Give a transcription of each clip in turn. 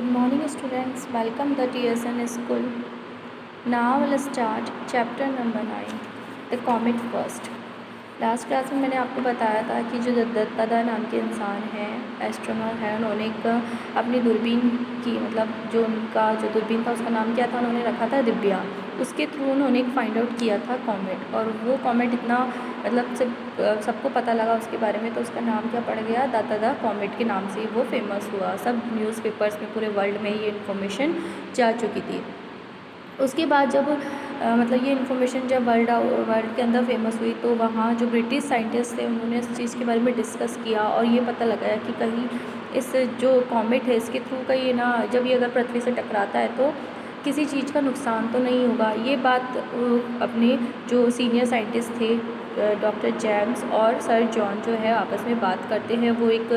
Good morning students, welcome the TSN school. Now we'll start chapter number 9, the comet first. Last class में मैंने आपको बताया था कि जो दत्तादा नाम के इंसान हैं, एस्ट्रोनॉमर है, उन्होंने एक अपनी दूरबीन की जो उनका जो दूरबीन था उसका नाम क्या था, उन्होंने रखा था दिव्या। उसके थ्रू उन्होंने एक फाइंड आउट किया था कॉमेट, और वो कॉमेट इतना सबको पता लगा उसके बारे में, तो उसका नाम क्या पड़ गया, दत्तादा कॉमेट के नाम से वो फेमस हुआ। सब न्यूज़पेपर्स में पूरे वर्ल्ड में ये इन्फॉर्मेशन जा चुकी थी। उसके बाद जब ये इन्फॉर्मेशन जब वर्ल्ड के अंदर फेमस हुई, तो वहाँ जो ब्रिटिश साइंटिस्ट थे उन्होंने इस चीज़ के बारे में डिस्कस किया और ये पता लगाया कि कहीं इस जो कॉमेट है इसके थ्रू कहीं जब ये अगर पृथ्वी से टकराता है तो किसी चीज़ का नुकसान तो नहीं होगा। ये बात अपने जो सीनियर साइंटिस्ट थे डॉक्टर जेम्स और सर जॉन जो है आपस में बात करते हैं। वो एक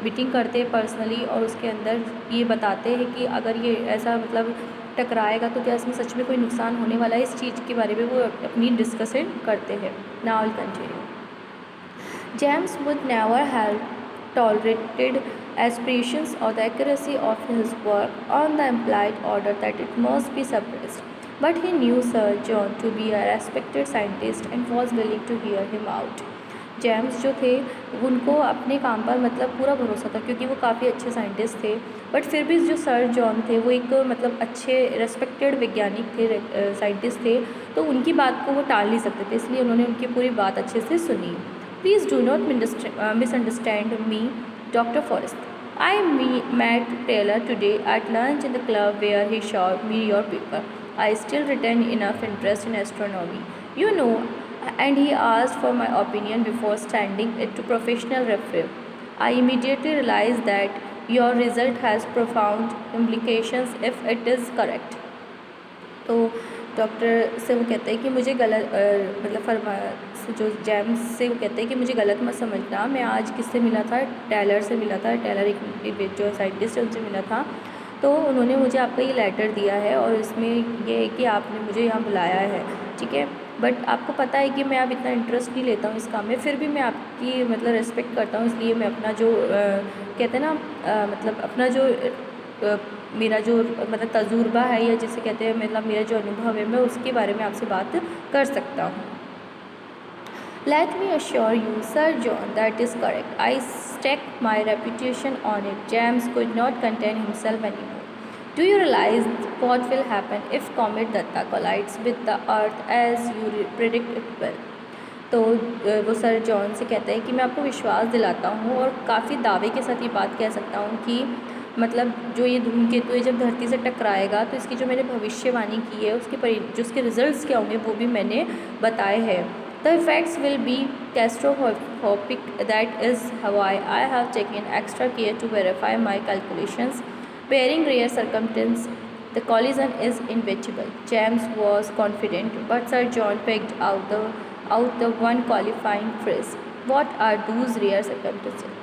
मीटिंग करते हैं पर्सनली, और उसके अंदर ये बताते हैं कि अगर ये ऐसा टकराएगा तो क्या इसमें सच में कोई नुकसान होने वाला है। इस चीज़ के बारे में वो अपनी डिस्कशन करते हैं। Now will continue. James would never have tolerated aspirations or the accuracy of his work on the implied order that it must be suppressed. But he knew Sir John to be a respected scientist and was willing to hear him out. James जो थे उनको अपने काम पर पूरा भरोसा था, क्योंकि वो काफ़ी अच्छे साइंटिस्ट थे। बट फिर भी जो सर जॉन थे वो एक अच्छे रेस्पेक्टेड वैज्ञानिक थे, साइंटिस्ट थे, तो उनकी बात को वो टाल नहीं सकते थे, इसलिए उन्होंने उनकी पूरी बात अच्छे से सुनी। Please do not misunderstand me, Dr. Forrest. I met Taylor today at lunch in the club where he showed me your paper. I still retain enough interest in astronomy, you know, and he asked for my opinion before sending it to professional review. I immediately realized that your result has profound implications if it is correct. तो doctor से वो कहते हैं कि मुझे जो James से वो कहते हैं कि मुझे गलत मत समझना, मैं आज किससे मिला था, टेलर से मिला था। टेलर एक जो साइंटिस्ट है उनसे मिला था, तो उन्होंने मुझे आपका ये लेटर दिया है और इसमें ये है कि आपने मुझे यहाँ बुलाया है, ठीक है। बट आपको पता है कि मैं अब इतना इंटरेस्ट नहीं लेता हूँ इस काम में, फिर भी मैं आपकी रिस्पेक्ट करता हूँ, इसलिए मैं अपना जो कहते हैं ना अपना जो मेरा जो तजुर्बा है, या जिसे कहते हैं मेरा जो अनुभव है, मैं उसके बारे में आपसे बात कर सकता हूँ। Let me assure you, Sir John, that is correct. I stake my reputation on it. James could not contain himself anymore. Do you realize what will happen if comet Datta collides with the Earth as you predict it will? तो वो sir John से कहते हैं कि मैं आपको विश्वास दिलाता हूँ और काफ़ी दावे के साथ ये बात कह सकता हूँ कि जो ये धूमकेतु है जब धरती से टकराएगा तो इसकी जो मैंने भविष्यवाणी की है जो उसके रिजल्ट्स क्या होंगे वो भी मैंने बताए हैं। The effects will be catastrophic. That is why I have taken extra care to verify my calculations. Bearing rare circumstance, the collision is inevitable. James was confident, but Sir John picked out the one qualifying phrase. What are those rare circumstances?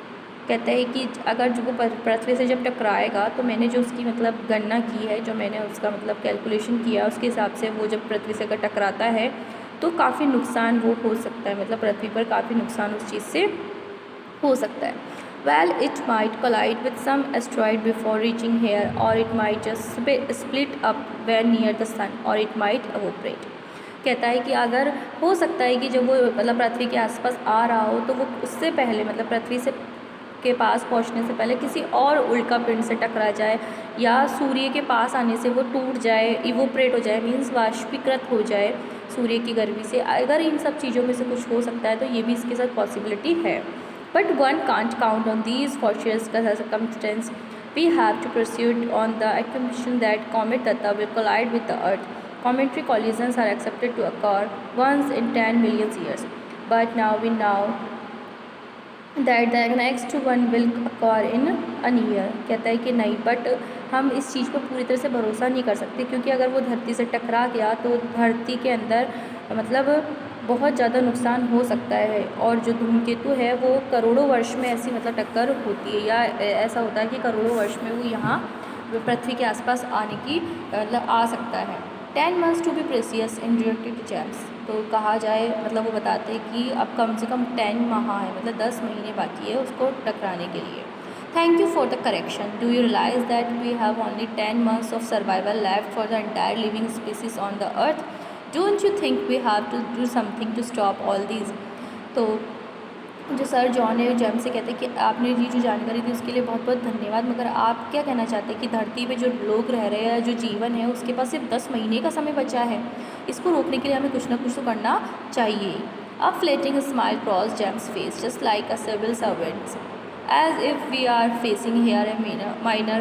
कहते हैं कि अगर जो वो पृथ्वी से जब टकराएगा तो मैंने जो उसकी गणना की है, जो मैंने उसका कैलकुलेशन किया, उसके हिसाब से वो जब पृथ्वी से अगर टकराता है तो काफ़ी नुकसान वो हो सकता है, पृथ्वी पर काफ़ी नुकसान उस चीज़ से हो सकता है। Well, it might collide with some asteroid before reaching here, or it might just split up when near the sun, or it might evaporate. कहता है कि अगर हो सकता है कि जब वो पृथ्वी के आसपास आ रहा हो तो वो उससे पहले पृथ्वी से के पास पहुंचने से पहले किसी और उल्का पिंड से टकरा जाए, या सूर्य के पास आने से वो टूट जाए, इवोपरेट हो जाए, मीन्स वाष्पीकृत हो जाए सूर्य की गर्मी से। अगर इन सब चीज़ों में से कुछ हो सकता है तो ये भी इसके साथ पॉसिबिलिटी है। But one can't count on these fortunate circumstances. We have to proceed on the assumption that comet Dutta will collide with the earth. Cometary collisions are accepted to occur once in 10 million years, but now we know that the next one will occur in a year. कहता है कि नहीं, but हम इस चीज़ पर पूरी तरह से भरोसा नहीं कर सकते, क्योंकि अगर वो धरती से टकरा गया तो धरती के अंदर बहुत ज़्यादा नुकसान हो सकता है, और जो धूमकेतु है वो करोड़ों वर्ष में ऐसी टक्कर होती है, या ऐसा होता है कि करोड़ों वर्ष में वो यहाँ पृथ्वी के आसपास आने की आ सकता है। 10 months to be precious in related gems. तो कहा जाए वो बताते हैं कि अब कम से कम 10 माह है, 10 महीने बाकी है उसको टकराने के लिए। Thank you for the correction. Do you realize that we have only 10 months of survival left for the entire living species on the earth? Don't you think we have to do something to stop all these? तो जो sir John है James से कहते हैं कि आपने ये जो जानकारी दी उसके लिए बहुत बहुत धन्यवाद, मगर आप क्या कहना चाहते हैं कि धरती पे जो लोग रह रहे हैं, जो जीवन है, उसके पास सिर्फ 10 महीने का समय बचा है। इसको रोकने के लिए हमें कुछ ना कुछ तो करना चाहिए। अब fleeting smile cross James face just like a civil servants as if we are facing here a minor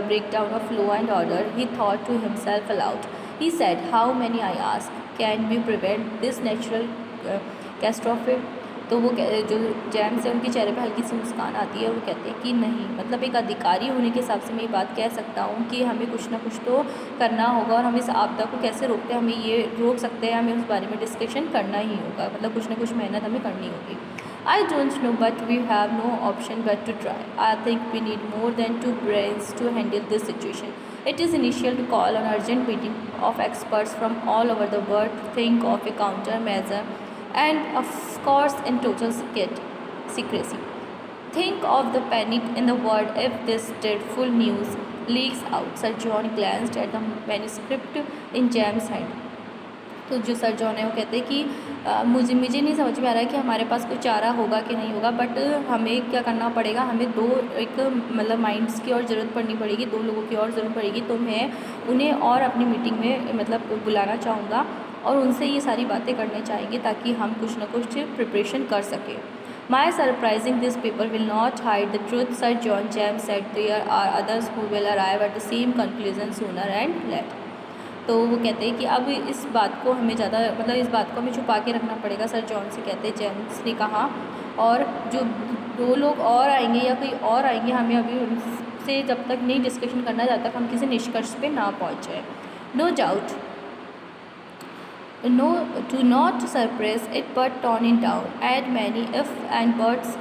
breakdown of law and order. He thought to himself aloud. He said, how many, I ask, can we prevent this natural catastrophe? तो वो जो James है उनके चेहरे पे हल्की सी मुस्कान आती है और वो कहते हैं कि नहीं, मतलब एक अधिकारी होने के हिसाब से मैं ये बात कह सकता हूँ कि हमें कुछ ना कुछ तो करना होगा और हम इस आपदा को कैसे रोकते हैं, हमें ये रोक सकते हैं, हमें उस बारे में डिस्कशन करना ही होगा, मतलब कुछ ना कुछ मेहनत हमें करनी होगी। I don't know, but we have no option but to try. I think we need more than 2 brains to handle this situation. It is initial to call an urgent meeting of experts from all over the world to think of a countermeasure and of course in total secrecy. Think of the panic in the world if this dreadful news leaks out. Sir John glanced at the manuscript in Jam's hand. तो जो sir John है वो कहते हैं कि मुझे नहीं समझ में आ रहा है कि हमारे पास कोई चारा होगा कि नहीं होगा, बट हमें क्या करना पड़ेगा, हमें एक मतलब माइंड्स की और ज़रूरत पड़नी पड़ेगी, 2 लोगों की और ज़रूरत पड़ेगी। तो मैं उन्हें और अपनी मीटिंग में मतलब बुलाना चाहूँगा और उनसे ये सारी बातें करने चाहेंगे ताकि हम कुछ ना कुछ प्रिपरेशन कर सकें। My surprising this paper will not hide the truth, Sir John James said. There are others who will arrive at the same conclusion sooner and later. तो वो कहते हैं कि अब इस बात को हमें ज़्यादा मतलब इस बात को हमें छुपा के रखना पड़ेगा, सर जॉन से कहते हैं, जेम्स ने कहा, और जो 2 लोग और आएंगे या कोई और आएंगे, हमें अभी उनसे जब तक नहीं डिस्कशन करना, जब तक हम किसी निष्कर्ष पे ना पहुँच जाए। No doubt, no, do not suppress it but tone it down. Add many if and buts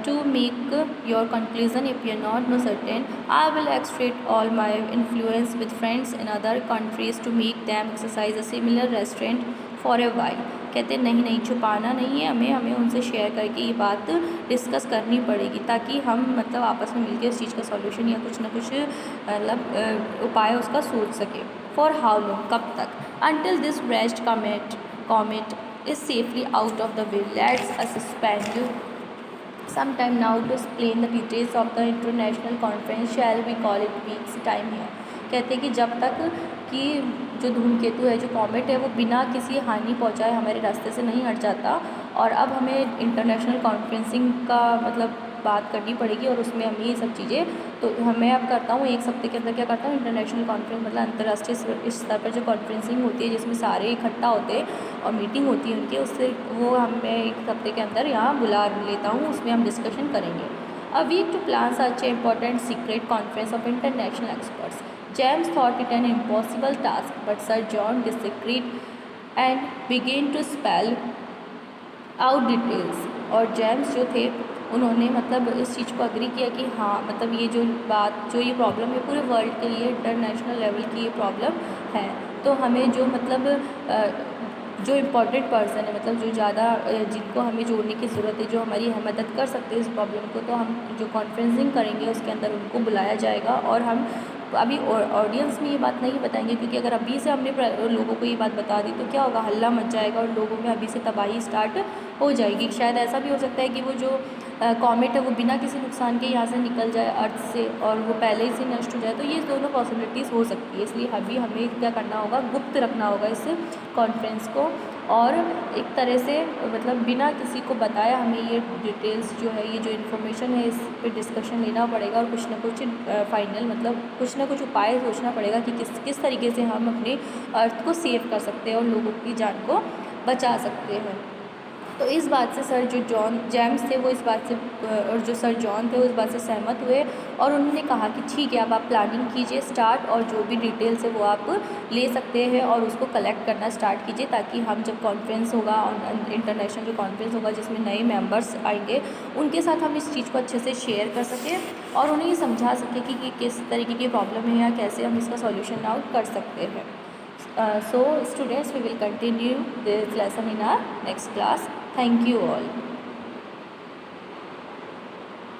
to make your conclusion appear not no certain. I will extract all my influence with friends in other countries to make them exercise a similar restraint for a while. कहते नहीं छुपाना नहीं है, हमें उनसे share करके ये बात डिस्कस करनी पड़ेगी ताकि हम मतलब आपस में मिलकर उस चीज़ का सॉल्यूशन या कुछ ना कुछ मतलब उपाय उसका सोच सके। फॉर हाउ लॉन्ग, कब तक? Until this wretched comet is safely out of the way. Let's suspend some time now to explain the details of the international conference. Shall we call it weeks time here? कहते हैं कि जब तक कि जो धूमकेतु है, जो कॉमेट है, वो बिना किसी हानि पहुंचाए हमारे रास्ते से नहीं हट जाता, और अब हमें इंटरनेशनल कॉन्फ्रेंसिंग का मतलब बात करनी पड़ेगी और उसमें हम ये सब चीज़ें, तो मैं अब करता हूँ 1 हफ्ते के अंदर क्या करता हूँ, इंटरनेशनल कॉन्फ्रेंस मतलब अंतर्राष्ट्रीय स्तर पर जो कॉन्फ्रेंसिंग होती है जिसमें सारे इकट्ठा होते हैं और मीटिंग होती है उनकी, उससे वो मैं 1 हफ्ते के अंदर यहाँ बुला लेता हूँ, उसमें हम डिस्कशन करेंगे। A week to plan such a important secret conference of international experts. James thought it an impossible task, but Sir John disagreed and began to spell out details. और जेम्स जो थे उन्होंने मतलब इस चीज़ को अग्री किया कि हाँ, मतलब ये जो प्रॉब्लम है पूरे वर्ल्ड के लिए इंटरनेशनल लेवल की ये प्रॉब्लम है, तो हमें जो मतलब जो इम्पोर्टेंट पर्सन है, मतलब जो ज़्यादा जिनको हमें जोड़ने की ज़रूरत है, जो हमारी मदद कर सकते हैं इस प्रॉब्लम को, तो हम जो कॉन्फ्रेंसिंग करेंगे उसके अंदर उनको बुलाया जाएगा। और हम अभी ऑडियंस में ये बात नहीं बताएंगे, क्योंकि अगर अभी से हमने लोगों को ये बात बता दी तो क्या होगा, हल्ला मच जाएगा और लोगों में अभी से तबाही स्टार्ट हो जाएगी। शायद ऐसा भी हो सकता है कि वो जो कॉमेट है वो बिना किसी नुकसान के यहाँ से निकल जाए अर्थ से और वो पहले ही से नष्ट हो जाए, तो ये दोनों पॉसिबिलिटीज़ हो सकती है। इसलिए अभी हमें क्या करना होगा, गुप्त रखना होगा इस कॉन्फ्रेंस को, और एक तरह से मतलब बिना किसी को बताया हमें ये डिटेल्स जो है, ये जो इन्फॉर्मेशन है, इस पे डिस्कशन लेना पड़ेगा और कुछ ना कुछ फाइनल मतलब कुछ ना कुछ उपाय सोचना पड़ेगा कि किस तरीके से हम अपने अर्थ को सेव कर सकते हैं और लोगों की जान को बचा सकते हैं। तो इस बात से सर जो जेम्स थे वो इस बात से और जो सर जॉन थे वो इस बात से सहमत हुए और उन्होंने कहा कि ठीक है, अब आप प्लानिंग कीजिए स्टार्ट, और जो भी डिटेल्स है वो आप ले सकते हैं और उसको कलेक्ट करना स्टार्ट कीजिए, ताकि हम जब कॉन्फ्रेंस होगा और इंटरनेशनल जो कॉन्फ्रेंस होगा जिसमें नए मेंबर्स आएंगे उनके साथ हम इस चीज़ को अच्छे से शेयर कर सकें और उन्हें ये समझा सकें कि किस तरीके की प्रॉब्लम है या कैसे हम इसका सॉल्यूशन आउट कर सकते हैं। So students, we will continue this lesson in our next class. Thank you all.